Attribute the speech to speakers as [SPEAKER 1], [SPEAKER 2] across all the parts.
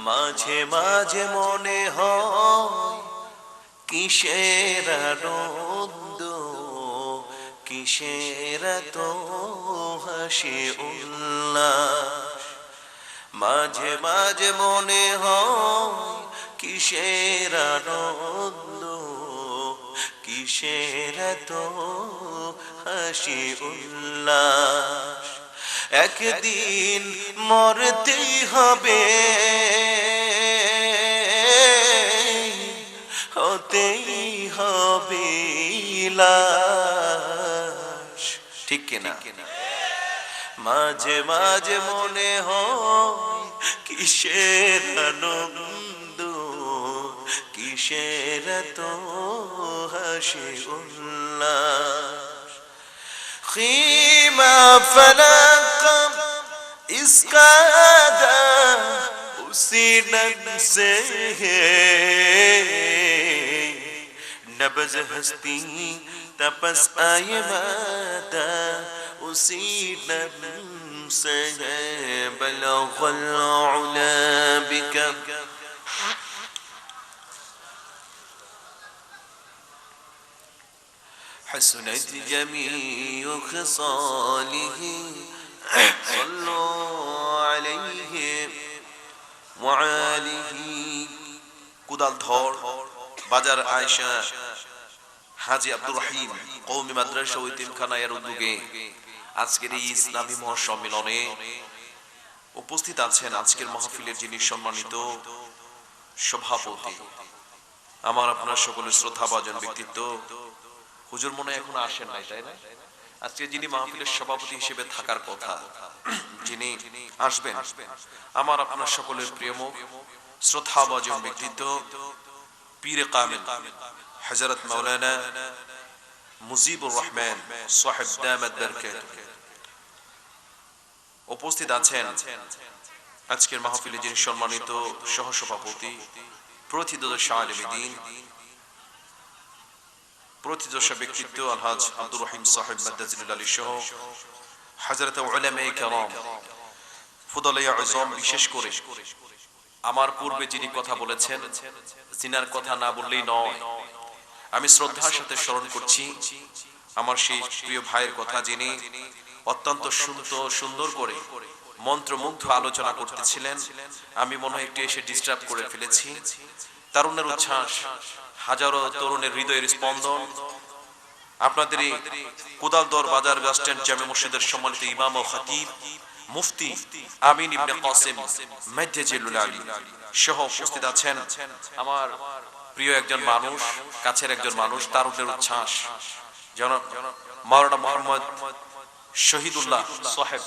[SPEAKER 1] মাঝে মাঝে মনে হয় কিসের আনন্দ, কিসের তো হাসি উল্লাস। মাঝে মাঝে মনে হয় কিসের আনন্দ, কিসের তো হাসি উল্লাস। একদিন মরতেই হবে, হতেই হবে লাশ, ঠিক কিনা? মাঝে মাঝে মনে হয় কিসের আনন্দ, কিসের তো হাসি উল্লাস। خيمة فلقم اسقادا اسی نن سے نبض ہستی تپس آئے مادا اسی نن سے بلغ العلا بك حسنت جميع خصاله صلوا عليه وآله। কুদাল ধর বাজার আয়েশা হাজী আব্দুর রহিম কওমি মাদ্রাসা ও ইতিমখানা এর উদ্যোগে আজকের এই ইসলামী মহাসম্মেলনে উপস্থিত আছেন আজকের মাহফিলের যিনি সম্মানিত সভাপতি, আমার আপনার সকলের শ্রদ্ধাভাজন ব্যক্তিত্ব হুজুর মনে এখন আসেন নাই, তাই না? আজকে যিনি মাহফিলের সভাপতি হিসেবে থাকার কথা, যিনি আসবেন, আমার আপনার সকলের প্রিয় মুখ শ্রদ্ধাভাজন ব্যক্তিত্ব পীরে কামিল হযরত মাওলানা মুজিবুর রহমান সাহেব দামাত বরকাতুহু উপস্থিত আছেন আজকের মাহফিলে যিনি সম্মানিত সহসভাপতি প্রথিতযশা আলেমে দ্বীন, প্রথিতযশা ব্যক্তিত্ব আলহাজ আব্দুর রহিম সাহেব মাদ্দাজিলুল আলী সহ হযরত উলামায়ে কেরাম ফুদালায়ে আযম, বিশেষ করে আমার পূর্বে যিনি কথা বলেছেন, যিনার কথা না বললেই নয়, আমি শ্রদ্ধার সাথে স্মরণ করছি আমার সেই প্রিয় ভাইয়ের কথা, যিনি অত্যন্ত সুন্দর করে মন্ত্রমুগ্ধ আলোচনা করতেছিলেন। আমি মনে হয় একটু এসে ডিস্টার্ব করে ফেলেছি। তরুণের উচ্ছ্বাস, হাজারো তরুণের হৃদয়ের স্পন্দন, আপনাদের কুদালদর বাজার বাস স্ট্যান্ড জামে মসজিদের সম্মানিত ইমাম ও খতিব মুফতি আমিন ইবনে কাসিম মাদ্দাজিলুল আলী সহ উপস্থিত আছেন আমার প্রিয় একজন মানুষ, কাছের একজন মানুষ, তারুণের উচ্ছ্বাস জনাব মাওলানা মোহাম্মদ শহীদুল্লাহ সাহেব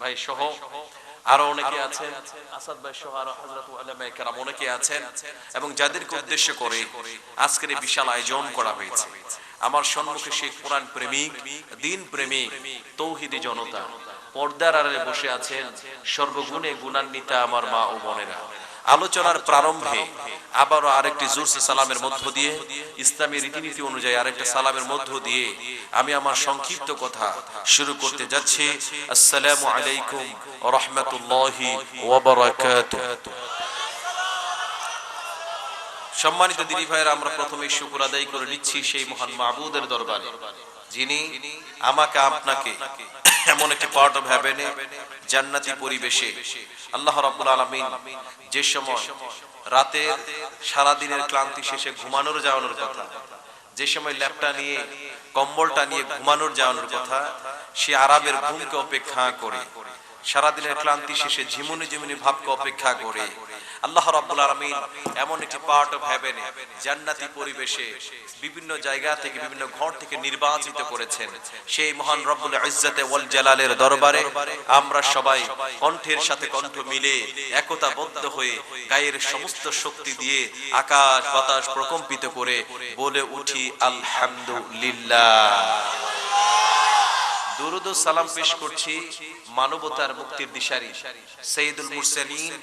[SPEAKER 1] ভাই সহ আরো অনেকে আছেন, আসাদ ভাই সহ আরো হযরত উলামায়ে কেরাম অনেকে আছেন, এবং যাদেরকে উদ্দেশ্য করে আজকের এই বিশাল আয়োজন করা হয়েছে। আমার সম্মুখে সেই কোরআন প্রেমিক, দ্বীন প্রেমিক, তৌহিদি জনতা পর্দার আড়ালে বসে আছেন সর্বগুণে গুণান্বিতা আমার মা ও বোনেরা। আলোচনার প্রারম্ভে আবারও আরেকটি জুরসে সালামের মধ্য দিয়ে, ইসলামী রীতিনীতি অনুযায়ী আরেকটা সালামের মধ্য দিয়ে আমি আমার সংক্ষিপ্ত কথা শুরু করতে যাচ্ছি। আসসালামু আলাইকুম ওয়া রাহমাতুল্লাহি ওয়া বারাকাতুহু। সম্মানিত দিনী ভাইয়েরা, আমরা প্রথমেই শুকর আদায় করে নিচ্ছি সেই মহান মাবুদের দরবারে, যিনি আমাকে আপনাকে এমন একটি পার্ট অফ হেভেনে, জান্নাতি পরিবেশে আল্লাহ রাব্বুল আলামিন যে সময় রাতে সারা দিনের ক্লান্তি শেষে ঘুমানোর যাওয়ানোর কথা, যে সময় ল্যাপটা নিয়ে কম্বলটা নিয়ে ঘুমানোর যাওয়ানোর কথা, সে আরামের ঘুমকে অপেক্ষা করে, সারা দিনের ক্লান্তি শেষে ঝিমুনি ঝিমুনি ভাবকে অপেক্ষা করে আল্লাহ রাব্বুল আলামিন এমন একটি পার্ট অফ হেভেনে, জান্নাতি পরিবেশে বিভিন্ন জায়গা থেকে, বিভিন্ন ঘর থেকে নির্বাচিত করেছেন। সেই মহান রব্বুল ইজ্জতে ওয়াল জালালের দরবারে আমরা সবাই কণ্ঠের সাথে কণ্ঠ মিলে একতাবদ্ধ হয়ে গায়ের সমস্ত শক্তি দিয়ে আকাশ বাতাস প্রকম্পিত করে বলে উঠি আলহামদুলিল্লাহ। দুরুদ ও সালাম পেশ করছি মানবতার মুক্তির দিশারি সাইয়্যিদুল মুরসালিন,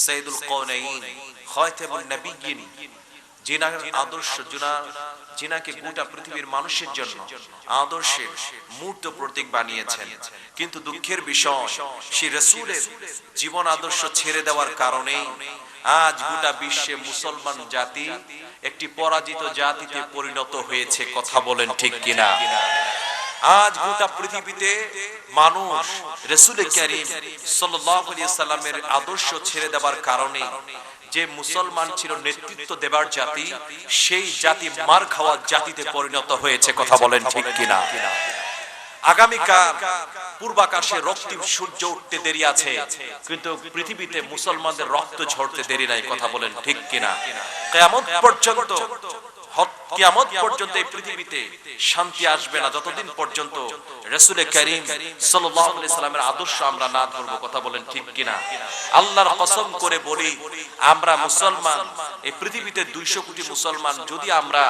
[SPEAKER 1] সাইয়্যিদুল কাওনাইন, খাতামুন নবিয়্যিন, যিনার আদর্শ, যিনাকে গোটা পৃথিবীর মানুষের জন্য আদর্শের মূর্ত প্রতীক বানিয়েছেন। কিন্তু দুঃখের বিষয়, সেই রাসূলের জীবন আদর্শ ছেড়ে দেওয়ার কারণে আজ গোটা বিশ্বে মুসলমান জাতি একটি পরাজিত জাতিতে পরিণত হয়েছে, কথা বলেন ঠিক কিনা? আজ গোটা পৃথিবীতে মানুষ রাসূল কারীম সাল্লাল্লাহু আলাইহি সাল্লামের আদর্শ ছেড়ে দেওয়ার কারণে যে মুসলমান ছিল নেতৃত্ব দেবার জাতি, সেই জাতি মার খাওয়া জাতিতে পরিণত হয়েছে, কথা বলেন ঠিক কিনা? আগামীকাল পূর্বাকাশে রক্তিম সূর্য উঠতে দেরি আছে, কিন্তু পৃথিবীতে মুসলমানদের রক্ত ঝরতে দেরি নাই, কথা বলেন ঠিক কিনা? কিয়ামত পর্যন্ত এই পৃথিবীতে শান্তি আসবে না যতদিন পর্যন্ত রাসূল কারীম সাল্লাল্লাহু আলাইহি সাল্লামের আদর্শ আমরা না ধরব, কথা বলেন ঠিক কিনা? আল্লাহর কসম করে বলি, আমরা মুসলমান, এই পৃথিবীতে 200 কোটি মুসলমান যদি আমরা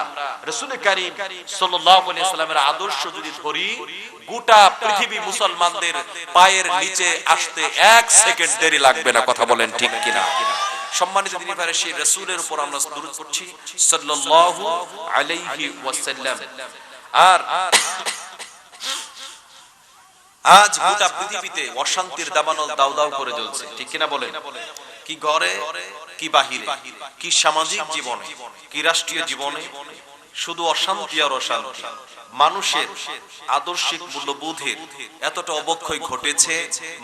[SPEAKER 1] রাসূল কারীম সাল্লাল্লাহু আলাইহি সাল্লামের আদর্শ যদি ধরি, গোটা পৃথিবী মুসলমানদের পায়ের নিচে আসতে 1 সেকেন্ড দেরি লাগবে না, কথা বলেন ঠিক কিনা? সম্মানিত দিনী ভাইরা, সেই রাসূলের উপর আমরা দরুদ পড়ছি সাল্লাল্লাহু আলাইহি ওয়াসাল্লাম। আর আজ গোটা পৃথিবীতে অশান্তির দাবানল দাউ দাউ করে জ্বলছে, ঠিক কিনা বলেন? কি ঘরে, কি বাহিরে, কি সামাজিক জীবনে, কি রাষ্ট্রীয় জীবনে, শুধু অশান্তি আর অশান্তি। মানুষের আদর্শিক মূল্যবোধের এতটা অবক্ষয় ঘটেছে,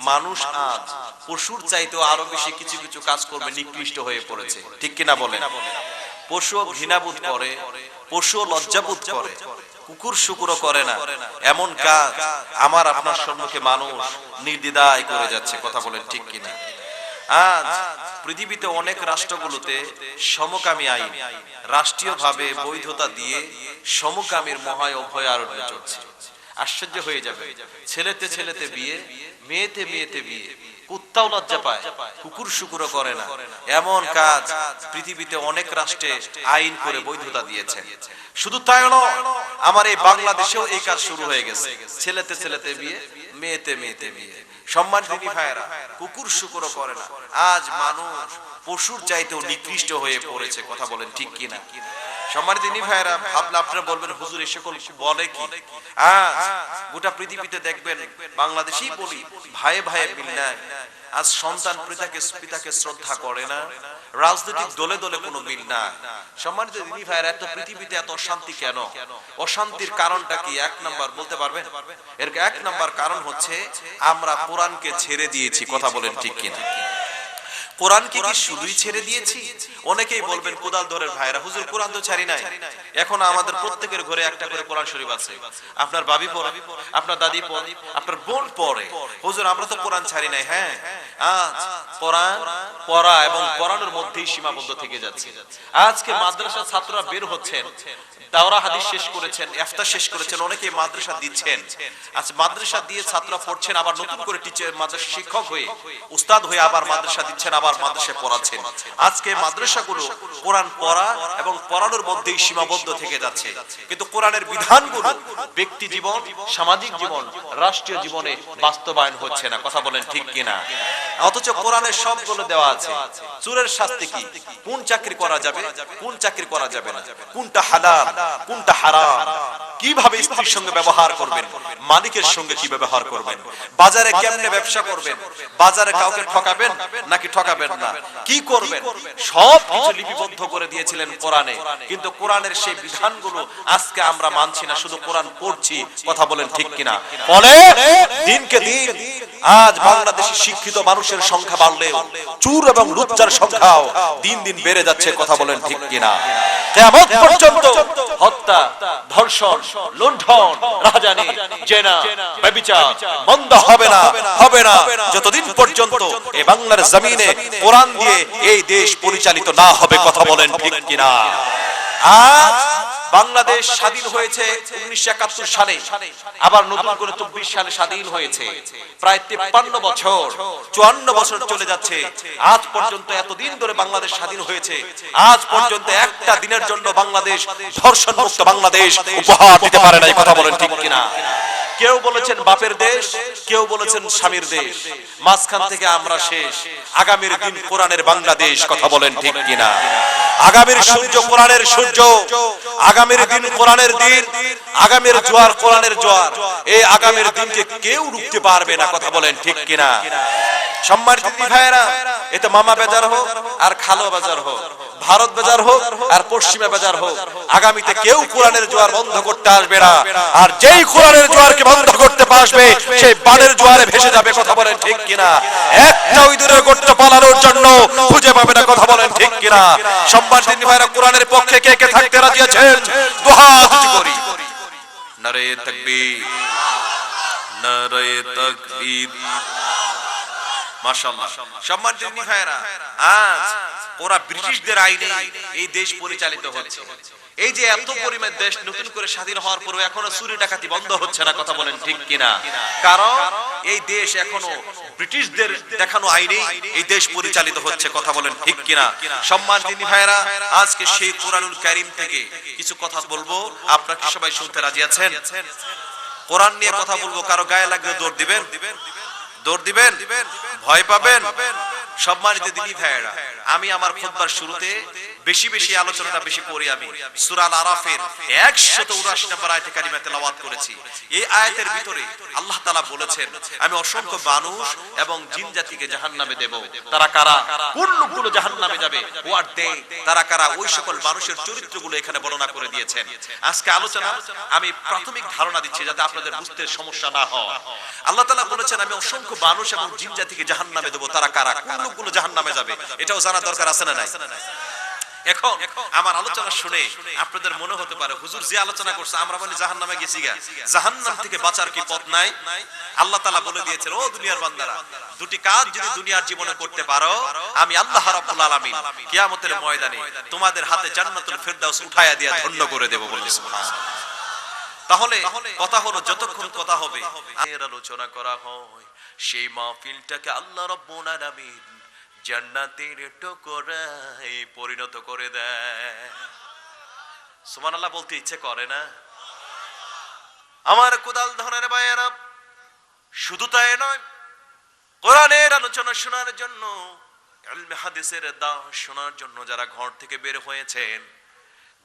[SPEAKER 1] মানুষ আজ পশুর চাইতেও আরো বেশি কিছু কিছু কাজ করবে নিকৃষ্ট হয়ে পড়েছে, ঠিক কিনা বলেন? পশুও ঘৃণাবোধ করে, পশুও লজ্জাবোধ করে, কুকুর শুকুরও করে না, এমন কাজ আমার আপনার সম্মুখে মানুষ নির্দ্বিধায় করে যাচ্ছে, কথা বলেন ঠিক কিনা? আজ পৃথিবীতে অনেক রাষ্ট্রগুলোতে সমকামী আইন রাষ্ট্রীয়ভাবে বৈধতা দিয়ে সমকামীর মহায় অভয়ারণ্য চলছে। আশ্চর্য হয়ে যাবে, ছেলেতে ছেলেতে বিয়ে, মেয়েতে মেয়েতে বিয়ে, কুত্তাও লজ্জা পায়, কুকুর শুকুরও করে না, এমন কাজ পৃথিবীতে অনেক রাষ্ট্রে আইন করে বৈধতা দিয়েছে। শুধু তাই নয়, আমার এই বাংলাদেশেও এই কাজ শুরু হয়ে গেছে, ছেলেতে ছেলেতে বিয়ে, মেয়েতে মেয়েতে বিয়ে। সম্মানিত দিনী ভাইরা, কুকুর শুকুরও করে না, আজ মানুষ পশুর চাইতেও নিকৃষ্ট হয়ে পড়েছে, কথা বলেন ঠিক কিনা? সম্মানিত দিনী ভাইরা, ভাবলে আপনারা বলবেন হুজুর এ সকল বলে কি? আজ গোটা পৃথিবীতে দেখবেন, বাংলাদেশেই বলি, ভাইয়ে ভাইয়ে মিল নাই। আজ সন্তান পিতাকে শ্রদ্ধা করে না, রাজনৈতিক দলে দলে কোনো মিল না। সম্মানিত দিনী ভাইরা, এত পৃথিবীতে এত অশান্তি কেন? অশান্তির কারণটা কি? 1 নাম্বার বলতে পারবেন? এর 1 নাম্বার কারণ হচ্ছে আমরা কোরআনকে ছেড়ে দিয়েছি, কথা বলেন ঠিক কিনা? কোরআনকে কি শুধুই ছেড়ে দিয়েছি? অনেকেই বলবেন কোদাল ধরে ভাইরা, হুজুর কোরআন তো ছাড়ি নাই, এখন আমাদের প্রত্যেকের ঘরে একটা করে কোরআন শরীফ আছে, আপনার ভাবি পড়ে, আপনার দাদি পড়ে, আপনার বোন পড়ে, হুজুর আমরা তো কোরআন ছাড়ি নাই। হ্যাঁ, আজ কোরআন পড়া এবং পড়ানোর মধ্যেই সীমাবদ্ধ থেকে যাচ্ছে। আজকে মাদ্রাসা ছাত্ররা বের হচ্ছেন, দাওরা হাদিস শেষ করেছেন, ইফতা শেষ করেছেন, অনেকে মাদ্রাসা দিচ্ছেন। আজ মাদ্রাসা দিয়ে ছাত্ররা পড়ছেন, আবার নতুন করে টিচার মাদ্রাসা শিক্ষক হয়ে উস্তাদ হয়ে আবার মাদ্রাসা দিচ্ছেন, আবার মাদ্রাসায় পড়াচ্ছেন। আজকে মাদ্রাসাগুলো কোরআন পড়া এবং পড়ানোর মধ্যেই সীমাবদ্ধ থেকে যাচ্ছে, কিন্তু কোরআনের বিধানগুলো ব্যক্তি জীবন, সামাজিক জীবন, রাষ্ট্রীয় জীবনে বাস্তবায়ন হচ্ছে না, কথা বলেন ঠিক কিনা? অথচ কোরআনের সবগুলো দেওয়া আছে। চোরের শাস্তি কি, কোন চাকরি করা যাবে, কোন চাকরি করা যাবে না, কোনটা হালাল, কোনটা হারাম, কিভাবে স্ত্রীর সঙ্গে ব্যবহার করবেন, মালিকের সঙ্গে কি ব্যবহার করবেন, বাজারে কেমনে ব্যবসা করবেন, বাজারে কাউকে ঠকাবেন নাকি ঠকাবেন না, কি করবেন, সব কিছু লিপিবদ্ধ করে দিয়েছিলেন কোরআনে। কিন্তু কোরআনের সেই বিধানগুলো আজকে আমরা মানছি না, শুধু কোরআন পড়ছি, কথা বলেন ঠিক কিনা? ফলে দিনকে দিন আজ বাংলাদেশে শিক্ষিত মানুষের সংখ্যা বাড়লেও চোর এবং লুচ্চার সংখ্যাও দিন দিন বেড়ে যাচ্ছে, কথা বলেন ঠিক কিনা? কিয়ামত পর্যন্ত হত্যা, ধর্ষণ, লুণ্ঠন, রাহাজানি, জেনা, ব্যভিচার বন্ধ হবে না, হবে না যতদিন পর্যন্ত এই বাংলার জমিনে কোরআন দিয়ে এই দেশ পরিচালিত না হবে, কথা বলেন ঠিক কিনা? আজ বাংলাদেশ স্বাধীন হয়েছে 1971 সালে, আবার নতুন করে 24 সালে স্বাধীন হয়েছে। প্রায় 53 বছর, 54 বছর চলে যাচ্ছে, আজ পর্যন্ত এতদিন ধরে বাংলাদেশ স্বাধীন হয়েছে, আজ পর্যন্ত একটা দিনের জন্য বাংলাদেশ ধর্ষণ মুক্ত বাংলাদেশ উপহার দিতে পারে নাই, কথা বলেন ঠিক কিনা? কেউ বলেছেন বাপের দেশ, কেউ বলেছেন স্বামীর দেশ, মাঝখান থেকে আমরা শেষ। আগামীর দিন কোরআনের বাংলাদেশ, কথা বলেন ঠিক কিনা? আগামীর সূর্য কোরআনের সূর্য, আগামীর দিন কোরআনের দিন, আগামীর জোয়ার কোরআনের জোয়ার, এই আগামীর দিনকে কেউ রুখতে পারবে না, কথা বলেন ঠিক কিনা? সম্মানিত দিদি ভাইরা, এতে মামা বেজার হোক আর খালো বেজার হোক, ভারত বেজার হোক আর পশ্চিমে বেজার হোক, আগামীতে কেউ কোরআনের জোয়ার বন্ধ করতে আসবে না। আর যেই কোরআনের জোয়ারকে বন্ধ করতে পারবে সেই বানের জোয়ারে ভেসে যাবে। কথা বলেন ঠিক কিনা? একটা ইঁদুরের গর্ত পালানোর জন্য খুঁজে পাবে না। কথা বলেন ঠিক কিনা? সম্মানিত দিদি ভাইরা, কোরআনের পক্ষে কে কে থাকতে রাজি আছেন? দুহাত উঁচু করি। নারে তাকবীর, নারে তাকবীর। মাশাআল্লাহ। সম্মানিত দিদি ভাইরা, আজ ওরা ব্রিটিশদের আইনে এই দেশ পরিচালিত হচ্ছে। এই যে এত পরিমাণ দেশ নতুন করে স্বাধীন হওয়ার পরে এখনো চুরি ডাকাতি বন্ধ হচ্ছে না। কথা বলেন ঠিক কিনা? কারণ এই দেশ এখনো ব্রিটিশদের দেখানো আইনে এই দেশ পরিচালিত হচ্ছে। কথা বলেন ঠিক কিনা? সম্মানিত দিদি ভাইরা, আজকে সেই কোরআনুল কারীম থেকে কিছু কথা বলবো। আপনারা কি সবাই শুনতে রাজি আছেন? কোরআন নিয়ে কথা বলবো, কারো গায়ে লাগলে দৌড় দিবেন? দৌড় দিবেন? ভয় পাবেন? সম্মানিত দিদি ভাইরা, আমি আমার খুতবার শুরুতে বেশি বেশি আলোচনাটা বেশি করি। আমি সূরা আল আরাফের 179 নম্বর আয়াতে কারিমা তেলাওয়াত করেছি। এই আয়াতের ভিতরে আল্লাহ তাআলা বলেছেন, আমি অসংখ্য মানুষ এবং জিন জাতিকে জাহান্নামে দেব। তারা কারা? কোন লোকগুলো জাহান্নামে যাবে? হোয়াট দে, তারা কারা? ওই সকল মানুষের চরিত্রগুলো এখানে বর্ণনা করে দিয়েছেন। আজকে আলোচনা আমি প্রাথমিক ধারণা দিচ্ছি যাতে আপনাদের বুঝতে সমস্যা না হয়। আল্লাহ তাআলা বলেছেন, আমি অসংখ্য মানুষ এবং জিন জাতিকে জাহান্নামে দেব। তারা কারা? কোন লোকগুলো জাহান্নামে যাবে? এটাও জানা দরকার আছে না নাই? এখন আমার আলোচনা শুনে আপনাদের মনে হতে পারে, হুজুর যে আলোচনা করছে আমরা মানে জাহান্নামে গেছি গা, জাহান্নাম থেকে বাঁচার কি পথ নাই? আল্লাহ তাআলা বলে দিয়েছেন, ও দুনিয়ার বান্দারা, দুটি কাজ যদি দুনিয়ার জীবনে করতে পারো, আমি আল্লাহ রাব্বুল আলামিন কিয়ামতের ময়দানে তোমাদের হাতে জান্নাতুল ফেরদাউস উঠায়া দিয়া ধন্য করে দেব। বলে সুবহানাল্লাহ। তাহলে কথা হলো, যতক্ষণ কথা হবে এর আলোচনা করা হয়, সেই মাহফিলটাকে আল্লাহ রাব্বুল আলামিন জান্নাতের টুকরায় পরিণত করে দেয়। সুবহানাল্লাহ বলতে ইচ্ছে করে না? আমার কোদাল ধনের ভাইয়েরা, শুধু তাই নয়, কোরআনের আলোচনা শোনার জন্য, ইলমে হাদিসের দাস শোনার জন্য যারা ঘর থেকে বের হয়েছেন,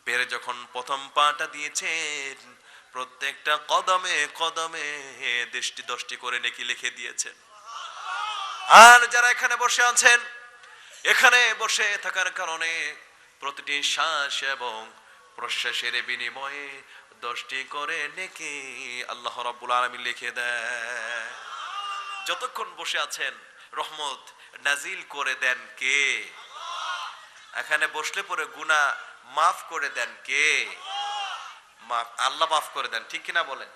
[SPEAKER 1] বের যখন প্রথম পাটা দিয়েছেন, প্রত্যেকটা কদমে কদমে 10টি করে নেকি লিখে দিয়েছেন। আর যারা এখানে বসে আছেন, এখানে বসে থাকার কারণে প্রতিটি শ্বাস এবং প্রশ্বাসের বিনিময়ে 10টি করে নেকি আল্লাহ রাব্বুল আলামিন লিখে দেয়। যতক্ষণ বসে আছেন রহমত নাজিল করে দেন কে? এখানে বসলে পরে গুনাহ মাফ করে দেন কে? আল্লাহ মাফ করে দেন, ঠিক কিনা বলেন?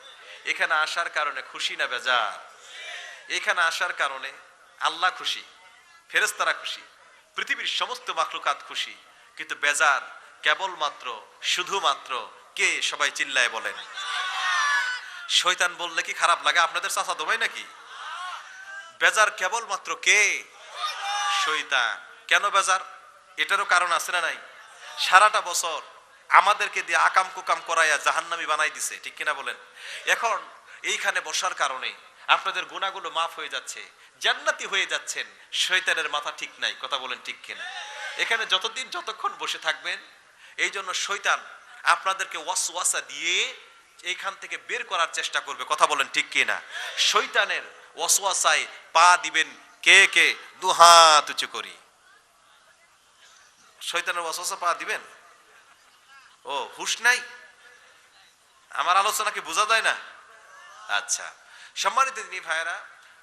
[SPEAKER 1] এখানে আসার কারণে খুশি না বেজার? এখানে আসার কারণে আল্লাহ খুশি, ফেরেশতারা খুশি, পৃথিবীর সমস্ত মাখলুকাত খুশি, কিন্তু বেজার কেবলমাত্র শুধুমাত্র কে? সবাই চিল্লায় বলেন। শয়তান বললে কি খারাপ লাগে? আপনাদের চাচাতো ভাই নাকি? বেজার কেবলমাত্র কে? শয়তান। কেন বেজার? এটারও কারণ আছে না নাই? সারাটা বছর আমাদেরকে দিয়ে আকাম কুকাম করাইয়া জাহান্নামী বানাই দিছে, ঠিক কিনা বলেন? এখন এইখানে বসার কারণে আপনাদের গুনাহগুলো মাফ হয়ে যাচ্ছে, জান্নাতি হয়ে যাচ্ছেন। শয়তানের মাথা ঠিক নাই। কথা বলেন ঠিক কিনা? এখানে যতক্ষণ বসে থাকবেন, এই জন্য শয়তান আপনাদেরকে ওয়াসওয়াসা দিয়ে এইখান থেকে বের করার চেষ্টা করবে। কথা বলেন ঠিক কিনা? শয়তানের ওয়াসওয়াসায় পা দিবেন কে কে? দুহাত উঁচু করি। শয়তানের ওয়াসওয়াসা পা দিবেন? ও হুশ নাই? আমার আলোচনা কি বোঝা যায় না? আচ্ছা, সম্মানিত দিনী ভাইরা,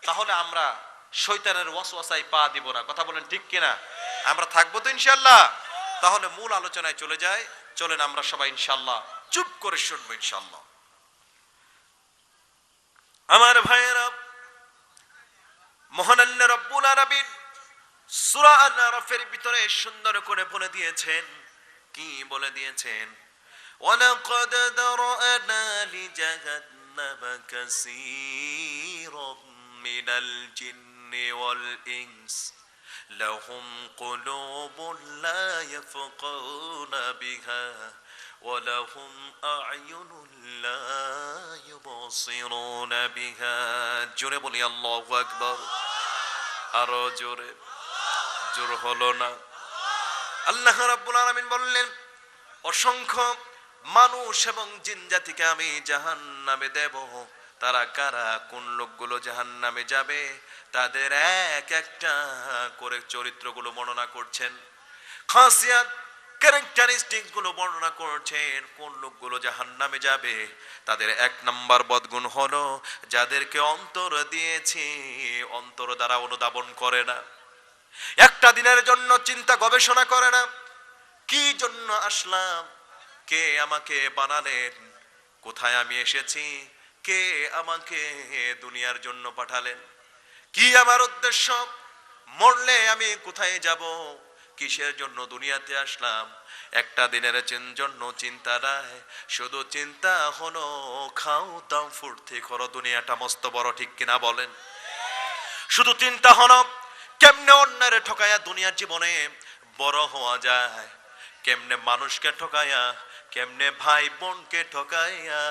[SPEAKER 1] তাহলে আমরা শয়তানের ওয়াসওয়াসায় পা দিব না। কথা বলেন ঠিক কিনা? আমরা থাকবো তো ইনশাআল্লাহ? তাহলে মূল আলোচনায় চলে যায়। চলেন আমরা সবাই ইনশাআল্লাহ চুপ করে শুনবো ইনশাআল্লাহ। আমার ভাইয়েরা, মহান আল্লাহ রাব্বুল আলামিন সূরা আল-আরাফের ভিতরে সুন্দর করে বলে দিয়েছেন। কি বলে দিয়েছেন? ওয়ালাকাদ দারানা লিজাহান্নামা কাসীরাম মিনাল জিন্নি ওয়াল ইনস লাহুম কুলুবুন লা ইয়াফকাহুনা বিহা ওয়া লাহুম আ'য়ুনুন লা ইউবসিরুনা বিহা। জোরে বলি আল্লাহু আকবার। আরো জোরে। জোর হলো না? আল্লাহ রাব্বুল আলামিন বললেন, অসংখ্য মানুষ এবং জিন জাতিকে আমি জাহান্নামে দেব। তারা কারা, কোন লোকগুলো জাহান্নামে যাবে, তাদের এক একটা করে চরিত্রগুলো বর্ণনা করছেন, খাসিয়াত ক্যারেক্টারিস্টিক্স গুলো বর্ণনা করছেন। কোন লোকগুলো জাহান্নামে যাবে, তাদের এক নাম্বার বদগুণ হলো যাদেরকে অন্তর দিয়েছি, অন্তর দ্বারা অনুধাবন করে না, একটা দিনের জন্য চিন্তা গবেষণা করে না, কি জন্য আসলাম, কে আমাকে বানালেন, কোথায় আমি এসেছি, কে আমাকে দুনিয়ার জন্য পাঠালেন, কি আমার উদ্দেশ্য, মরলে আমি কোথায় যাব, কিসের জন্য দুনিয়াতে আসলাম। একটা দিনের জন্য চিন্তা নাই, শুধু চিন্তা হলো খাও দাও ফুর্তি করো, দুনিয়াটা মস্ত বড়, ঠিক কিনা বলেন। শুধু চিন্তা হলো কেমনে অন্যের ঠকায়া দুনিয়ার জীবনে বড় হওয়া যায়, কেমনে মানুষকে ঠকায়া, কেমনে ভাই বোনকে ঠকাইয়া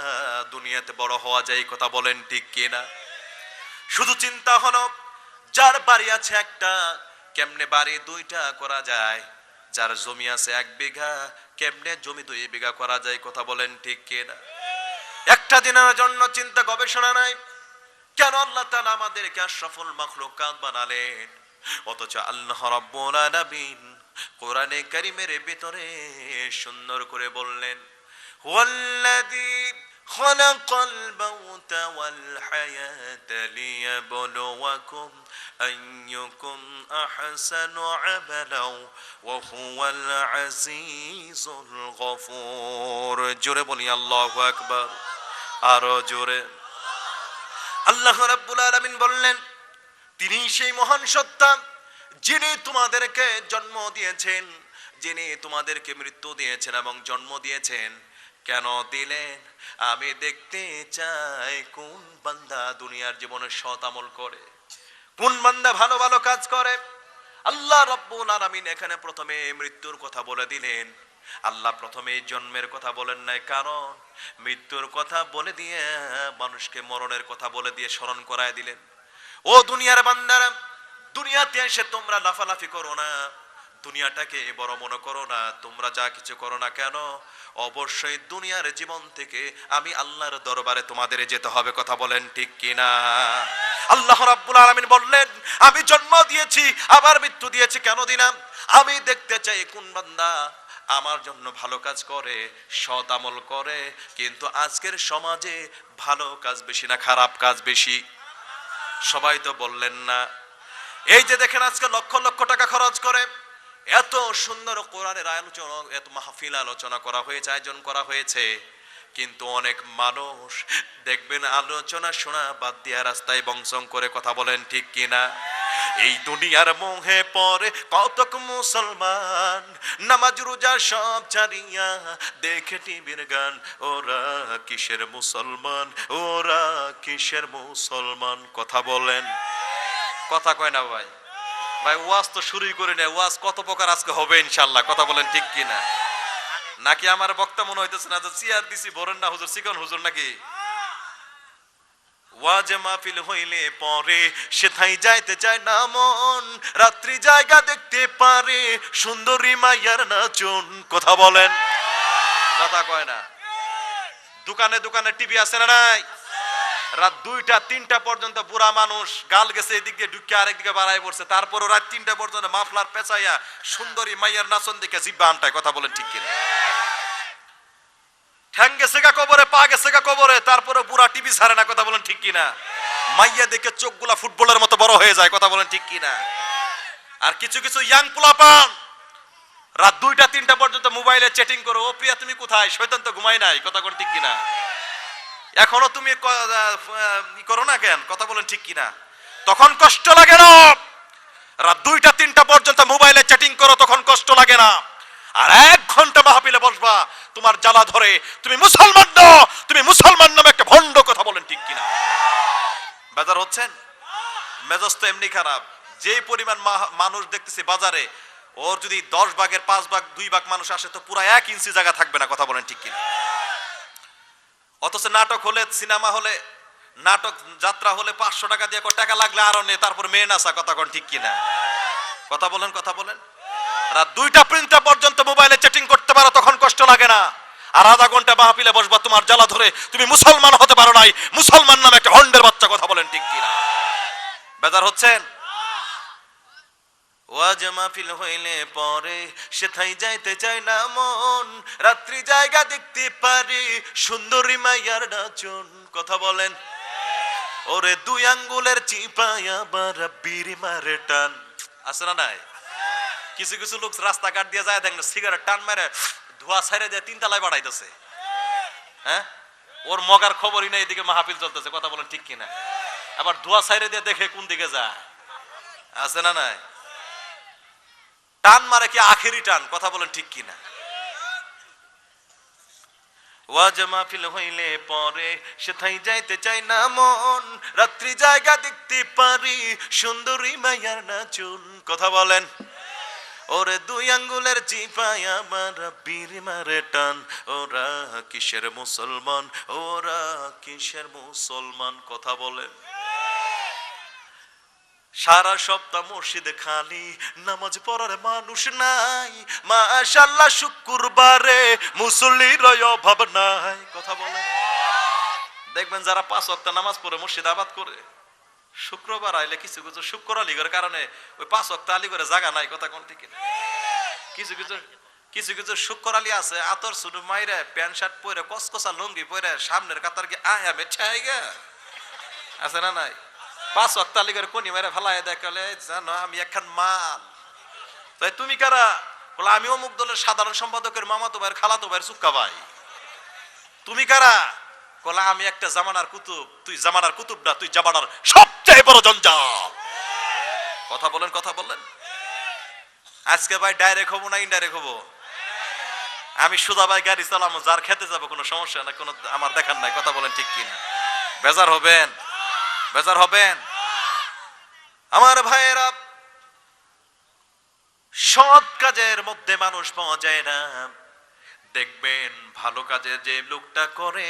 [SPEAKER 1] দুনিয়াতে বড় হওয়া যায়, কথা বলেন ঠিক কিনা। শুধু চিন্তা হলো যার বাড়ি আছে একটা, কেমনে বাড়ি দুইটা করা যায়, যার জমি আছে 1 বিঘা, কেমনে জমি 2 বিঘা করা যায়, কথা বলেন ঠিক কিনা। একটা দিনের জন্য চিন্তা গবেষণা নাই, কেন আল্লাহ তাআলা আমাদেরকে আশরাফুল মাখলুকাত বানালেন, অথচ আল্লাহ রাব্বুল আলামিন কোরআনে কারীমের ভিতরে সুন্দর করে বললেন, ওয়াল্লাযী খালাকাল মাউতা ওয়াল হায়াতা লিয়াবলুয়াকুম আইয়ুকুম আহসানু আমালা ওয়া হুয়াল আজিজুল গফুর। জোরে বলি আল্লাহু আকবার, আরো জোরে। আল্লাহ রাব্বুল আলামিন বললেন, তিনি সেই মহান সত্তা যিনি তোমাদেরকে জন্ম দিয়েছেন, যিনি তোমাদেরকে মৃত্যু দিয়েছেন এবং জন্ম দিয়েছেন। কেন দিলেন? আমি দেখতে চাই কোন বান্দা দুনিয়ার জীবনে সৎ আমল করে, কোন বান্দা ভালো ভালো কাজ করে। আল্লাহ রাব্বুল আলামিন এখানে প্রথমে মৃত্যুর কথা বলে দিলেন। আল্লাহ প্রথমে জন্মের কথা বলেন নাই, কারণ মৃত্যুর কথা বলে দিয়ে মানুষকে মরণের কথা বলে দিয়ে স্মরণ করায় দিলেন। ও দুনিয়ার বান্দারা, দুনিয়াতে এসে তোমরা লাফালাফি করো না, দুনিয়াটাকে বড় মনে করো না, তোমরা যা কিছু করো না কেন, অবশ্যই দুনিয়ার জীবন থেকে আমি আল্লাহর দরবারে তোমাদের যেতে হবে, কথা বলেন ঠিক কিনা। আল্লাহ রাব্বুল আলামিন বললেন, আমি জন্ম দিয়েছি আবার মৃত্যু দিয়েছি, কেন দিলাম? আমি দেখতে চাই কোন বান্দা আমার জন্য ভালো কাজ করে, সৎ আমল করে। কিন্তু আজকের সমাজে ভালো কাজ বেশি না খারাপ কাজ বেশি? সবাই তো বললেন না। এই যে দেখেন আজকে লক্ষ লক্ষ টাকা খরচ করে এত সুন্দর কোরআনের আলোচনা, এত মাহফিল আলোচনা করা হয়েছে, আয়োজন করা হয়েছে, কিন্তু অনেক মানুষ দেখবেন আলোচনা শোনা বাদ দিয়া রাস্তায় বংশং করে, কথা বলেন ঠিক কিনা। এই দুনিয়ার মোহে পরে কতক মুসলমান নামাজ রোজা সব ছাড়িয়া দেখে টিভির গান, ওরা কিসের মুসলমান, ওরা কিসের মুসলমান, কথা বলেন। কথা কয় না ভাই, ভাই ওয়াজ তো শুরুই করে নেয়, ওয়াজ কত প্রকার আজকে হবে ইনশাআল্লাহ, কথা বলেন ঠিক কিনা। নাকি আমার বক্তা মনে হইতেছে না যে চেয়ার দিছি ভরেন না হুজুর, চিকন হুজুর নাকি? ওয়াজে মাহফিল হইলে পরে সেথায় যাইতে চায় না মন, রাত্রি জায়গা দেখতে পারে সুন্দরী মাইয়ার নাচন, কথা বলেন। কথা কয় না। দোকানে দোকানে টিভি আছে না নাই? রাত 2টা 3টা পর্যন্ত বুড়া মানুষ গাল গেছে এদিক দিয়ে ঢুকে আরেক দিকে বাড়াই পড়ছে, তারপরও রাত 3টা পর্যন্ত মাফলার পেঁচাইয়া সুন্দরী মাইয়ার নাচন দেখে জিব্বা আনটায়, কথা বলেন ঠিক কিনা। ঠ্যাং গেছে গা কবরে, পা গেছে গা কবরে, তারপরে বুড়া টিভি ছাড়ে না, কথা বলেন ঠিক কিনা। মাইয়া দেখে চোখগুলা ফুটবলের মতো বড় হয়ে যায়, কথা বলেন ঠিক কিনা। আর কিছু কিছু ইয়াং পোলাপান রাত 2টা 3টা পর্যন্ত মোবাইলে চ্যাটিং করো, ও প্রিয়া তুমি কোথায়, শয়তান তো ঘুমাই নাই, কথা বলেন ঠিক কিনা। এখনো তুমি করো না কেন, কথা বলেন ঠিক কিনা। তখন কষ্ট লাগে না? রাত 2টা 3টা পর্যন্ত মোবাইলে চ্যাটিং করো, তখন কষ্ট লাগে না? আর 1 ঘন্টা মাহফিলে বসবা, তোমার জ্বালা ধরে, তুমি মুসলমান না, তুমি মুসলমান নামে একটা ভণ্ড, কথা বলেন ঠিক কিনা। বেজার হচ্ছেন? মেজাজ তো এমনি খারাপ। যেই পরিমাণ মানুষ দেখতেছি বাজারে, ওর যদি 10 ভাগের 5 ভাগ 2 ভাগ মানুষ আসে তো পুরো 1 ইঞ্চি জায়গা থাকবে না, কথা বলেন ঠিক কিনা। অথচ নাটক হলে, সিনেমা হলে, নাটক যাত্রা হলে 500 টাকা দিয়ে টাকা লাগলে আরো নে, তারপর মেয়ে নাচা, কথা কোন ঠিক কিনা। কথা বলেন, কথা বলেন। রাত 2টা 3টা পর্যন্ত মোবাইলে চ্যাটিং করতে পারো, তখন কষ্ট লাগে না?
[SPEAKER 2] আর আধা ঘন্টা মাহফিলে বসবা, তোমার জ্বালা ধরে তুমি মুসলমান হতে পারো নাই, মুসলমান নামে একটা হন্ডের বাচ্চা। কথা বলেন ঠিক কিনা? বেজার হচ্ছেন? ওয়াজ মাহফিল হইলে পরে সেথায় যাইতে চায় না মন, রাত্রি জায়গা দেখতে পারি সুন্দরী মাইয়ার নাচন। কথা বলেন। ওরে দুই আঙ্গুলের চিপায় আবার বিড়ি মারে টান। আছে না নাই? কিছু কিছু লোক রাস্তাঘাট দিয়ে যায়, দেখেন সিগারেট টান মেরে ধোয়া ছাইরে দিয়ে 3 তলায় বাড়াইতেছে। হ্যাঁ, ওর মগার খবরই নাই এদিকে মাহফিল চলতেছে। কথা বলেন ঠিক কিনা? আবার ধোয়া ছাইরে দিয়ে দেখে কোন দিকে যায়। আছে না নাই? টান মারে কি আখেরি টান। কথা বলেন ঠিক কিনা? ওয়াজ মাহফিল হইলে পরে সেথায় যাইতে চাই না মন, রাত্রি জায়গা দেখতে পারি সুন্দরী মাইয়ার নাচুন। কথা বলেন। ওরে দুই আঙ্গুলের চিপায় আমার বিড়ি মারে টান। ওরা কিসের মুসলমান, ওরা কিসের মুসলমান। কথা বলেন। সারা সপ্তাহ মসজিদে খালি, নামাজ পড়ার মানুষ নাই। মাশাআল্লাহ শুক্রবারে মুসল্লির অভাব নাই। কথা বলেন। দেখবেন যারা 5 ওয়াক্ত নামাজ পড়ে মসজিদ আবাদ করে, শুক্রবার আইলে কিছু কিছু শুক্র আলিগের কারণে ওই 5 ওয়াক্ত আলি করে জায়গা নাই। কথা কোন ঠিক? কিছু কিছু শুক্র আলী আছে আতর শুধু মাইরে প্যান্ট শার্ট পরে কসকসা লুঙ্গি পরে সামনের কাতার গিয়ে আয়া মেঠাই গে। আছে না নাই? 5 ওয়াক্ত আলি করে কোনি মাইরে ফেলায় দেখালে জানো আমি একখান মাল। তাই তুমি কারা? বলে আমি অমুক দলের সাধারণ সম্পাদকের মামাতো ভাইয়ের খালাতো ভাইয়ের সুক্কা ভাই। তুমি কারা? বলে আমি একটা জামানার কুতুব। তুই জামানার কুতুব না, তুই জামানার সবচেয়ে বড় জঞ্জাল। কথা বলেন। কথা বলেন। আজকে ভাই ডাইরেক্ট হবো না ইনডাইরেক্ট হবো? আমি সুদা ভাই গাড়ি চালামো, যার খেতে যাবো কোনো সমস্যা না, কোনো আমার দেখার নাই। কথা বলেন ঠিক কিনা? বেজার হবেন? বেজার হবেন? আমার ভাইয়েরা, সৎ কাজের মধ্যে মানুষ পাওয়া যায় না। দেখবেন ভালো কাজে যে লোকটা করে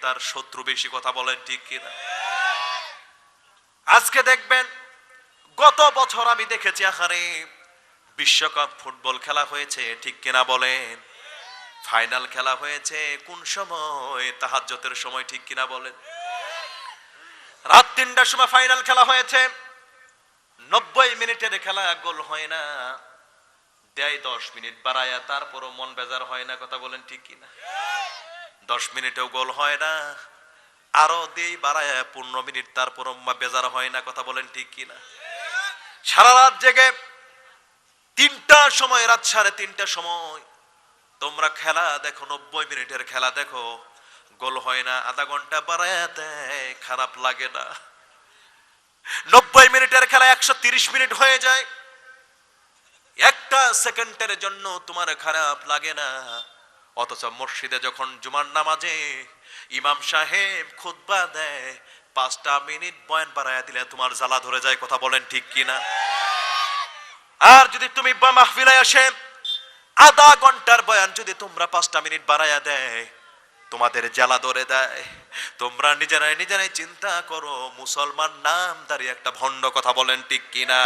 [SPEAKER 2] তার শত্রু বেশি। কথা বলেন ঠিক কিনা? আজকে দেখবেন গত বছর আমি দেখেছি আহারে বিশ্বকাপ ফুটবল খেলা হয়েছে, ঠিক কিনা বলেন? ফাইনাল খেলা হয়েছে কোন সময়? তাহাজ্জুদের সময়, ঠিক কিনা বলেন? রাত 3টার সময় ফাইনাল খেলা হয়েছে। 90 মিনিটের খেলা, গোল হয় না। দেয় 10 মিনিট বাড়ায়া, তারপরও মন বেজার হয় না। কথা বলেন ঠিক কিনা? 10 মিনিটেও গোল হয় না, আরো দেই বাড়ায়া 15 মিনিট, তারপরও বেজার হয় না। কথা বলেন ঠিক কিনা? সারা রাত জেগে 3টার সময়, রাত 3:30টার সময় তোমরা খেলা দেখো, 90 মিনিটের খেলা দেখো, গোল হয় না, আধা ঘন্টা বাড়ায়া দেয়, খারাপ লাগে না? 90 মিনিটের খেলা 130 মিনিট হয়ে যায়, একটা সেকেন্ডের জন্য তোমার খারাপ লাগে না? অথচ মসজিদে যখন জুমার নামাজে ইমাম সাহেব খুতবা দেয়, 5টা মিনিট বয়ান বাড়ায়া দিলে তোমার জ্বালা ধরে যায়। কথা বলেন ঠিক কিনা? আর যদি তুমি মাহফিলে আসে আধা ঘন্টার বয়ান যদি তোমরা 5টা মিনিট বাড়ায়া দেয়, তোমাদের জ্বালা ধরে দেয়। তোমরা নিজেরাই চিন্তা করো, মুসলমান নামধারী একটা ভণ্ড। কথা বলেন ঠিক কিনা?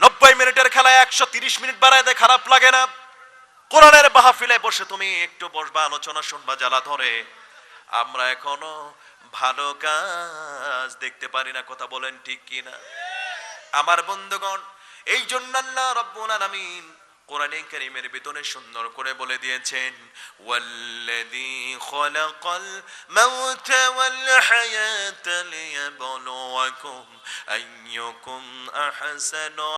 [SPEAKER 2] 90 মিনিটের খেলায় 130 মিনিট বাড়ায় দেয়, খারাপ লাগে না? কোরআনের মাহফিলে বসে তুমি একটু বসবা, আলোচনা শুনবা, জ্বালা ধরে। আমরা এখনো ভালো কাজ দেখতে পারি না। কথা বলেন ঠিক কিনা? আমার বন্ধুগণ, এই জন্য আল্লাহ রাব্বুল আলামিন কোরআনে কারীমের ভিতরে সুন্দর করে বলে দিয়েছেন, ওয়াল্লাযী খালাকাল মাউতা ওয়াল হায়াতা লিয়াবলুয়াকুম আইয়ুকুম আহসানু